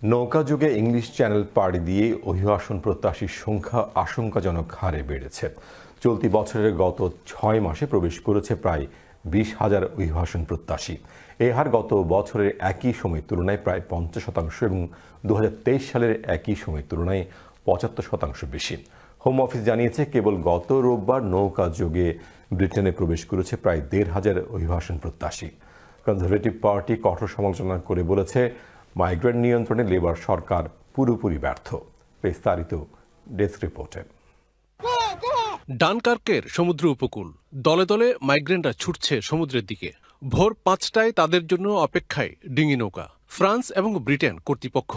নৌকা যুগে English channel পাড়ি দিয়ে অভিবাসন প্রত্যাশীর সংখ্যা আশঙ্কাজনক হারে বেড়েছে। চলতি বছরের গত ৬ মাসে প্রবেশ করেছে প্রায় ২০,০০০ অভিবাসন প্রত্যাশী। এই হার গত বছরের একই সময়ের তুলনায় প্রায় ৫০% এবং ২০২৩ সালের একই সময়ের তুলনায় ৭৫% বেশি। হোম অফিস জানিয়েছে, কেবল গত রোববার নৌকা যুগে ব্রিটেনে প্রবেশ করেছে প্রায় ১৫০০ অভিবাসন প্রত্যাশী। কনজারভেটিভ পার্টি কঠোর সমালোচনা করে বলেছে, মাইগ্রেন্ট নিয়ন্ত্রণে লেবার সরকার পুরোপুরি ব্যর্থ। বিস্তারিত ডেস্ক রিপোর্টে। ডানকার্কের সমুদ্র উপকূল, দলে দলে মাইগ্রেন্টরা ছুটছে সমুদ্রের দিকে। ভোর ৫টায় তাদের জন্য অপেক্ষায় ডিঙি নৌকা। ফ্রান্স এবং ব্রিটেন কর্তৃপক্ষ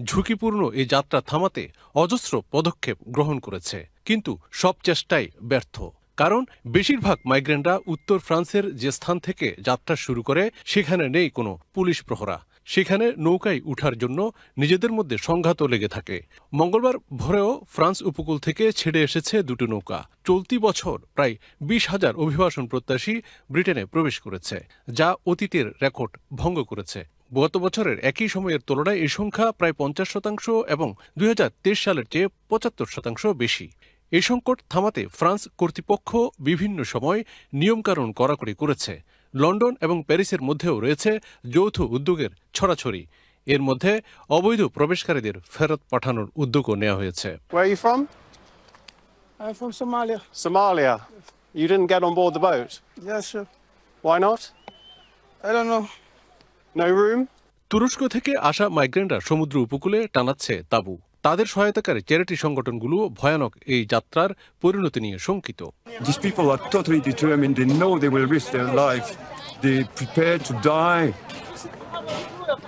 ঝুঁকিপূর্ণ এই যাত্রা থামাতে অজস্র পদক্ষেপ গ্রহণ করেছে, কিন্তু সব চেষ্টাই ব্যর্থ। কারণ বেশিরভাগ মাইগ্রেন্টরা উত্তর ফ্রান্সের যে স্থান থেকে যাত্রা শুরু করে সেখানে নেই কোনো পুলিশ প্রহরা। সেখানে নৌকায় উঠার জন্য নিজেদের মধ্যে সংঘাতও লেগে থাকে। মঙ্গলবার ভোরেও ফ্রান্স উপকূল থেকে ছেড়ে এসেছে দুটো নৌকা। চলতি বছর প্রায় ২০,০০০ অভিবাসন প্রত্যাশী ব্রিটেনে প্রবেশ করেছে, যা অতীতের রেকর্ড ভঙ্গ করেছে। গত বছরের একই সময়ের তুলনায় এই সংখ্যা প্রায় ৫০% এবং ২০২৩ সালের চেয়ে ৭৫% বেশি। এই সংকট থামাতে ফ্রান্স কর্তৃপক্ষ বিভিন্ন সময় নিয়মকানুন কড়াকড়ি করেছে। লন্ডন এবং প্যারিসের মধ্যেও রয়েছে যৌথ উদ্যোগের ছড়াছড়ি। এর মধ্যে অবৈধ প্রবেশকারীদের ফেরত পাঠানোর উদ্যোগও নেওয়া হয়েছে। Where are you from? I'm from Somalia. Somalia. You didn't get on board the boat. Yes, sir. Why not? I don't know. No room? তুরস্ক থেকে আসা মাইগ্রেন্টরা সমুদ্র উপকূলে টানাচ্ছে তাঁবু। তাদের সহায়তাকারী চ্যারিটি সংগঠনগুলো ভয়ানক এই যাত্রার পরিণতি নিয়ে শঙ্কিত। These people are totally determined. They know they will risk their life. They prepare to die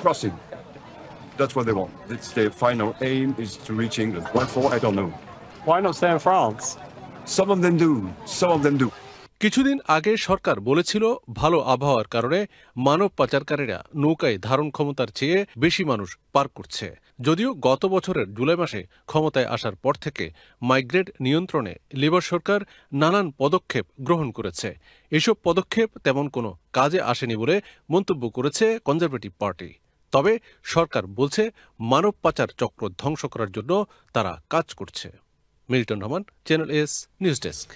crossing. That's what they want. It's their final aim is to reach England. What for? I don't know. Why not stay in France? Some of them do. Some of them do. কিছুদিন আগে সরকার বলেছিল, ভালো আবহাওয়ার কারণে মানব পাচারকারীরা নৌকায় ধারণ ক্ষমতার চেয়ে বেশি মানুষ পার করছে। যদিও গত বছরের জুলাই মাসে ক্ষমতায় আসার পর থেকে মাইগ্রেন্ট নিয়ন্ত্রণে লেবার সরকার নানান পদক্ষেপ গ্রহণ করেছে। এসব পদক্ষেপ তেমন কোনো কাজে আসেনি বলে মন্তব্য করেছে কনজারভেটিভ পার্টি। তবে সরকার বলছে, মানব পাচার চক্র ধ্বংস করার জন্য তারা কাজ করছে। Milton Rahman, channel S news desk.